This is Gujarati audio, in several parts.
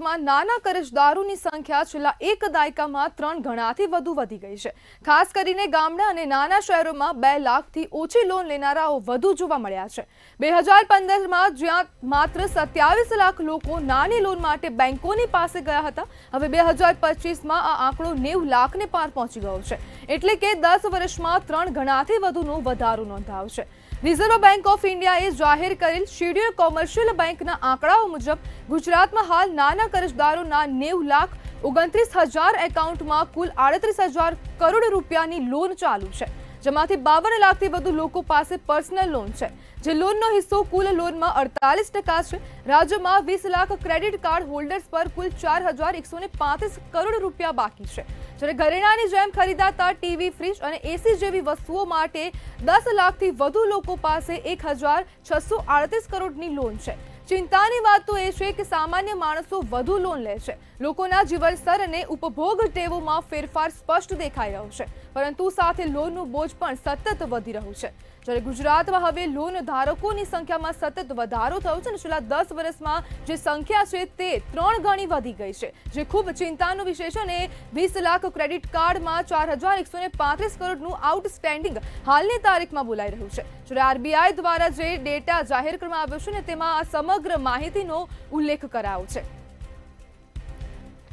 ગુજરાતમાં નાના કરજદારોની સંખ્યા છેલ્લા એક દાયકામાં 3 ગણાથી વધુ વધી ગઈ છે। ખાસ કરીને ગામડા અને નાના શહેરોમાં 2 લાખથી ઓછી લોન લેનારાઓ વધુ જોવા મળ્યા છે। 2015માં જ્યાં માત્ર 27 લાખ લોકો નાની લોન માટે બેંકોની પાસે ગયા હતા, હવે 2025માં આ આંકડો 90 લાખને પાર પહોંચી ગયો છે। એટલે કે 10 વર્ષમાં 3 ગણાથી વધુનો વધારો નોંધાયો છે। रिजर्व बैंक ऑफ इंडियाए जाहिर करेल शेड्यूल कॉमर्शियल बैंकना आंकड़ाओं मुजब गुजरातમાં हाल नाना कर्जदारोना 90 लाख 29,000 एकाउंटમાં कुल 38,000 करोड़ રૂપિયાની લોન ચાલુ છે, જેમાંથી 52 લાખથી વધુ લોકો પાસે પર્સનલ લોન છે, જે લોનનો હિસ્સો કુલ લોનમાં 48% છે। રાજ્યમાં 20 લાખ ક્રેડિટ કાર્ડ હોલ્ડર્સ પર કુલ 4,135 કરોડ રૂપિયા બાકી છે, જ્યારે ઘરેણાની જેમ ખરીદાતા ટીવી, ફ્રીજ અને એસી જેવી વસ્તુઓ માટે 10 લાખથી વધુ લોકો પાસે 1,638 કરોડની લોન છે। ચિંતાની વાત તો એ છે કે સામાન્ય માણસો વધુ લોન લે છે। લોકોના જીવન સ્તર અને ઉપભોગ ટેવોમાં ફેરફાર સ્પષ્ટ દેખાઈ રહ્યો છે, પરંતુ સાથે લોનનું બોજ પણ સતત વધી રહ્યું છે। જ્યારે ગુજરાતમાં હવે લોન ધારકોની સંખ્યામાં સતત વધારો થયો છે અને છેલ્લા 10 વર્ષમાં જે સંખ્યા છે તે 3 ગણી વધી ગઈ છે, જે ખૂબ ચિંતાનો વિષય છે। અને 20 લાખ ક્રેડિટ કાર્ડમાં 4,135 કરોડનું આઉટસ્ટેન્ડિંગ હાલની તારીખમાં બોલાઈ રહ્યું છે। જ્યારે આરબીઆઈ દ્વારા જે ડેટા જાહેર કરવામાં આવ્યો છે ને તેમાં આ સમગ્ર માહિતીનો ઉલ્લેખ કરાયો છે।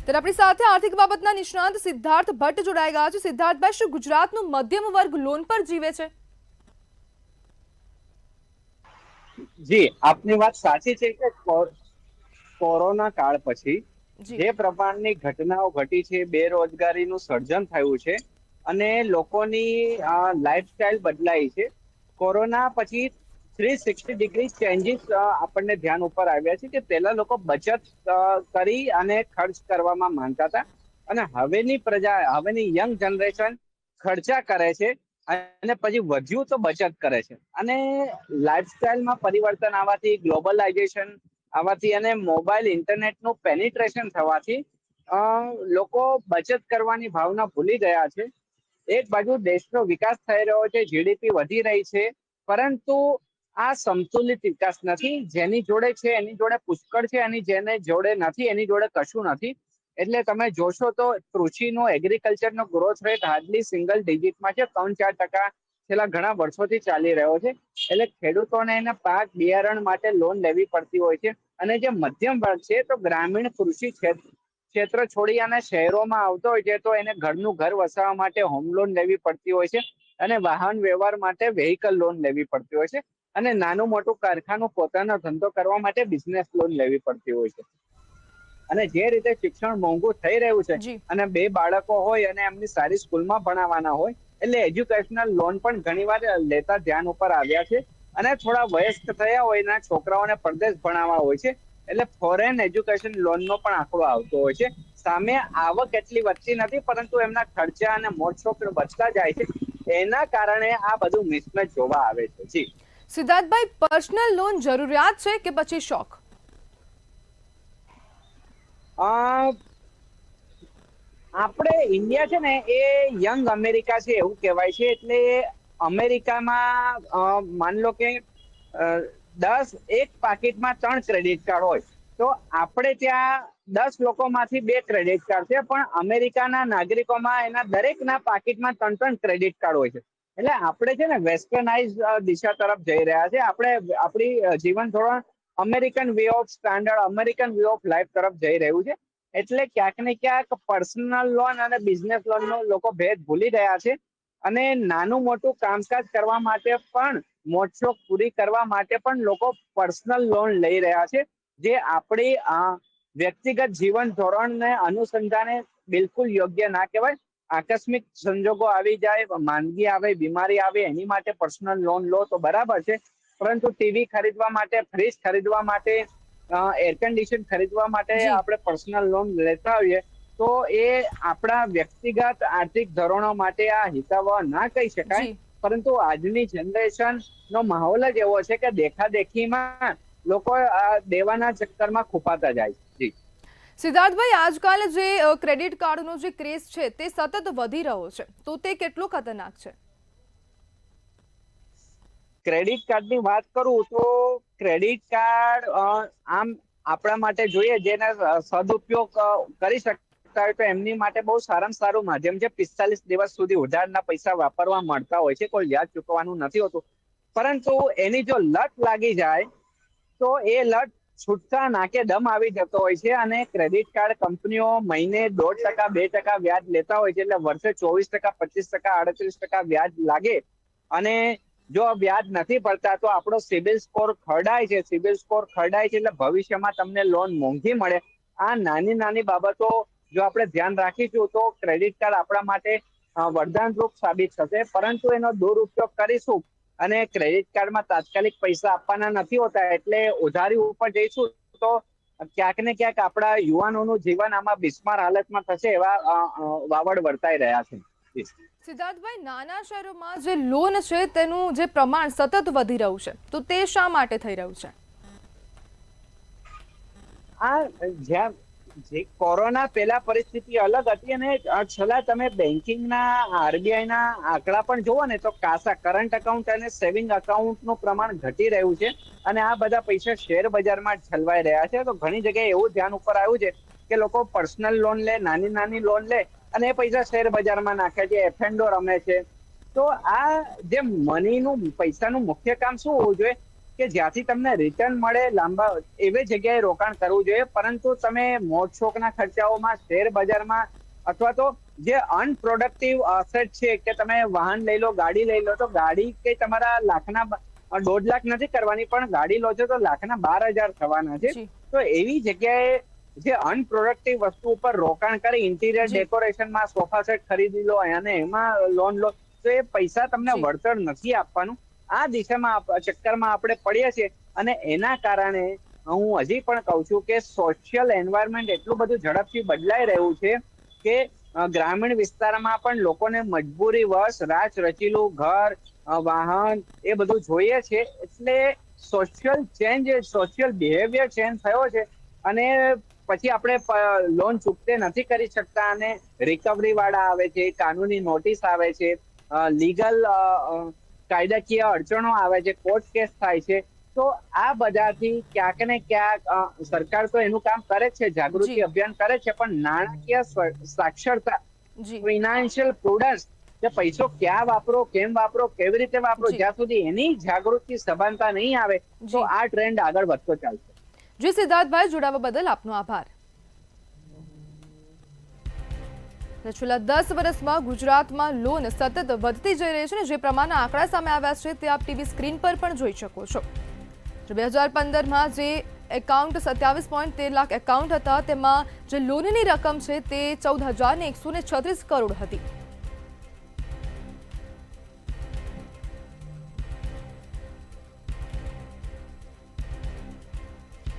ત્યારે આપણી સાથે આર્થિક બાબતના નિષ્ણાંત સિદ્ધાર્થ ભટ્ટ જોડાઈ ગયા છે। સિદ્ધાર્થભાઈ, શું ગુજરાતનું મધ્યમ વર્ગ લોન પર જીવે છે? જી, આપની વાત સાચી છે કે કોરોના કાળ પછી જે પ્રમાણની ઘટનાઓ ઘટી છે, બેરોજગારીનું સર્જન થયું છે અને લોકોની લાઈફસ્ટાઈલ બદલાઈ છે। કોરોના પછી 360 ડિગ્રી ચેન્જીસ આપણને ધ્યાન ઉપર આવ્યા છે કે પહેલા લોકો બચત કરી અને ખર્ચ કરવામાં માંગતા હતા અને હવેની યંગ જનરેશન ખર્ચા કરે છે અને પછી વધ્યું તો બચત કરે છે। અને લાઈફસ્ટાઈલમાં પરિવર્તન આવવાથી, ગ્લોબલાઇઝેશન આવવાથી અને મોબાઈલ ઇન્ટરનેટનું પેનિટ્રેશન થવાથી લોકો બચત કરવાની ભાવના ભૂલી ગયા છે। એક બાજુ દેશનો વિકાસ થઈ રહ્યો છે, જીડીપી વધી રહી છે, પરંતુ આ સંતુલિત વિકાસ નથી। જેની જોડે છે એની જોડે પુષ્કળ છે, અને જેને જોડે નથી એની જોડે કશું નથી। એટલે તમે જોશો તો કૃષિનો, એગ્રીકલ્ચરનો ગ્રોથ રેટ હાર્ડલી સિંગલ ડિજિટમાં છે, 3-4% છેલ્લા ઘણા વર્ષોથી ચાલી રહ્યો છે। એટલે ખેડૂતોને એના પાક બિયારણ માટે લોન લેવી પડતી હોય છે। અને જે મધ્યમ વર્ગ છે તો ગ્રામીણ કૃષિ ક્ષેત્ર છોડી અને શહેરોમાં આવતો હોય છે, તો એને ઘરનું ઘર વસાવવા માટે હોમ લોન લેવી પડતી હોય છે અને વાહન વ્યવહાર માટે વેહિકલ લોન લેવી પડતી હોય છે અને નાનું મોટું કારખાનું, પોતાનો ધંધો કરવા માટે બિઝનેસ લોન લેવી પડતી હોય છે। અને જે રીતે શિક્ષણ મોંઘું થઈ રહ્યું છે અને 2 બાળકો હોય અને એમની સારી સ્કૂલમાં ભણાવવાના હોય, એટલે એજ્યુકેશનલ લોન પણ ઘણીવાર લેતા ધ્યાન ઉપર આવ્યા છે। અને થોડા વયસ્ક થયા હોય એના છોકરાઓને પરદેશ ભણાવવા હોય છે, એટલે ફોરેન એજ્યુકેશન લોનનો પણ આંકડો આવતો હોય છે। સામે આવક એટલી વધતી નથી, પરંતુ એમના ખર્ચા અને મોજશોખ વધતા જાય છે, એના કારણે આ બધું મિસમેચ જોવા આવે છે। જી સિદ્ધાર્થભાઈ, પર્સનલ લોન જરૂરિયાત છે કે પછી શોખ? આપણે ઇન્ડિયા છે ને એ યંગ અમેરિકા છે એવું કહેવાય છે। એટલે અમેરિકામાં માન લો કે 1 પાકીટમાં 3 ક્રેડિટ કાર્ડ હોય, તો આપણે ત્યાં 10 લોકોમાંથી 2 ક્રેડિટ કાર્ડ છે, પણ અમેરિકાના નાગરિકોમાં એના દરેકના પાકીટમાં 3 ક્રેડિટ કાર્ડ હોય છે। એટલે આપણે છે ને વેસ્ટર્નાઇઝ દિશા તરફ જઈ રહ્યા છે। આપણે આપણી જીવન ધોરણ American way of standard, American way of life તરફ જઈ રહ્યું છે। એટલે ક્યાંક ને ક્યાંક પર્સનલ લોન અને બિઝનેસ લોનનો લોકો ભેદ ભૂલી ગયા છે અને નાનું મોટું કામકાજ કરવા માટે પણ, મોજશોખ પૂરી કરવા માટે પણ લોકો પર્સનલ લોન લઈ રહ્યા છે, જે આપણી વ્યક્તિગત જીવન ધોરણને અનુસંધાને બિલકુલ યોગ્ય ના કહેવાય। આકસ્મિક સંજોગો આવી જાય, માંદગી આવે, બીમારી આવે, એની માટે પર્સનલ લોન લો તો બરાબર છે, પરંતુ ટીવી ખરીદવા માટે, ફ્રીજ ખરીદવા માટે, એર કન્ડિશન ખરીદવા માટે આપણે પર્સનલ લોન લેતા હોઈએ તો એ આપણા વ્યક્તિગત આર્થિક ધોરણો માટે આ હિતાવહ ના કહી શકાય। પરંતુ આજની જનરેશન નો માહોલ જ એવો છે કે દેખાદેખીમાં લોકો દેવાના ચક્કરમાં ખૂપાતા જાય છે। સિદ્ધાર્થભાઈ, આજકાલ જે ક્રેડિટ કાર્ડનો જે ક્રેઝ છે તે સતત વધી રહ્યો છે, તો તે કેટલો ખતરનાક છે? ક્રેડિટ કાર્ડની વાત કરું તો ક્રેડિટ કાર્ડ આમ આપણા માટે જોઈએ, જેને સદુપયોગ કરી શકતા હોય તો એમની માટે બહુ સારામાં સારું માધ્યમ છે. 45 દિવસ સુધી ઉધારના પૈસા વાપરવા મળતા હોય છે, કોઈ વ્યાજ ચૂકવવાનું નથી હોતું. પરંતુ એની જો લત લાગી જાય તો એ લત છૂટતા નાકે દમ આવી જતો હોય છે, અને ક્રેડિટ કાર્ડ કંપનીઓ મહિને 1.5%, 2% વ્યાજ લેતા હોય છે. એટલે વર્ષે 24%, 25%, 38% વ્યાજ લાગે, અને જો વ્યાજ નથી ભરતા તો આપણો સિબિલ સ્કોર ખરડાય છે. સિબિલ સ્કોર ખરડાય છે એટલે ભવિષ્યમાં તમને લોન મોંઘી મળે. આ નાની નાની બાબતો જો આપણે ધ્યાન રાખીશું તો ક્રેડિટ કાર્ડ આપણા માટે વરદાનરૂપ સાબિત થશે. પરંતુ એનો દુરુપયોગ કરીશું અને ક્રેડિટ કાર્ડમાં તાત્કાલિક પૈસા આપવાના નથી હોતા, એટલે ઉધારી ઉપર જઈશું તો ક્યાંક ને ક્યાંક આપણા યુવાનોનું જીવન આમાં બિસ્માર હાલતમાં થશે, એવા વાવડ વર્તાઈ રહ્યા છે. સિદ્ધાર્થભાઈ, નાના શહેરોમાં જે લોન છે તેનું જે પ્રમાણ સતત વધી રહ્યું છે, તો તે શા માટે થઈ રહ્યું છે? જ્યાં જે કોરોના પહેલા પરિસ્થિતિ અલગ હતી, અને છેલ્લા તમે બેન્કિંગના આરબીઆઈના આંકડા પણ જુઓ ને તો કાસા કરંટ એકાઉન્ટ અને સેવિંગ એકાઉન્ટનું પ્રમાણ ઘટી રહ્યું છે, અને આ બધા પૈસા શેર બજારમાં ઠલવાઈ રહ્યા છે. તો ઘણી જગ્યાએ એવું ધ્યાન ઉપર આવ્યું છે કે લોકો પર્સનલ લોન લે, નાની નાની લોન લે, અને એ પૈસા શેર બજારમાં નાખે છે, એફએનડો રમે છે. તો આ જે મનીનું પૈસાનું મુખ્ય કામ શું હોવું જોઈએ કે જ્યાંથી તમને રિટર્ન મળે લાંબા એવી જગ્યાએ રોકાણ કરવું જોઈએ. પરંતુ તમે મોજ શોખના ખર્ચાઓમાં શેર બજારમાં, અથવા તો જે અનપ્રોડક્ટિવ અસેટ છે કે તમે વાહન લઈ લો, ગાડી લઈ લો, તો ગાડી કઈ તમારા લાખના 1.5 લાખ નથી કરવાની, પણ ગાડી લો છો તો લાખના 12,000 થવાના છે. તો એવી જગ્યાએ જે અનપ્રોડક્ટિવ વસ્તુ ઉપર રોકાણ કરી ઇન્ટિરિયર ડેકોરેશનમાં સોફા સેટ ખરીદી લો અને એમાં લોન લો, તો એ પૈસા તમને વળતર નથી આપવાનું. આ દિશામાં ચક્કરમાં આપણે પડીએ છીએ, અને એના કારણે હું હજી પણ કહું છું કે સોશિયલ એન્વાયરમેન્ટ એટલું બધું ઝડપથી બદલાઈ રહ્યું છે કે ગ્રામીણ વિસ્તારમાં પણ લોકોને મજબૂરી વશ રાચ રચીલું ઘર, વાહન એ બધું જોઈએ છે. એટલે social change, social behaviour change થયો છે, અને પછી આપણે લોન ચૂકતે નથી કરી શકતા, અને રિકવરી વાળા આવે છે, કાનૂની નોટિસ આવે છે, લીગલ કાયદાકીય અડચણો આવે છે, કોર્ટ કેસ થાય છે. તો આ બધાથી ક્યાંક ને ક્યાંક સરકાર તો એનું કામ કરે છે, જાગૃતિ અભિયાન કરે છે, પણ નાણાકીય સાક્ષરતા, ફાઇનાન્શિયલ પ્રુડન્સ, કે પૈસો ક્યાં વાપરો, કેમ વાપરો, કેવી રીતે વાપરો, જ્યાં સુધી એની જાગૃતિ સભાનતા નહીં આવે તો આ ટ્રેન્ડ આગળ વધતો ચાલશે. જી સિદ્ધાર્થભાઈ, જોડાવા બદલ આપનો આભાર. છેલ્લા 10 વર્ષમાં ગુજરાતમાં લોન સતત વધતી જઈ રહી છે, ને જે પ્રમાણના આંકડા સામે આવ્યા છે તે આપ ટીવી સ્ક્રીન પર પણ જોઈ શકો છો. 2015માં જે એકાઉન્ટ 27.13 લાખ એકાઉન્ટ હતા, તેમાં જે લોનની રકમ છે તે 14,136 કરોડ હતી.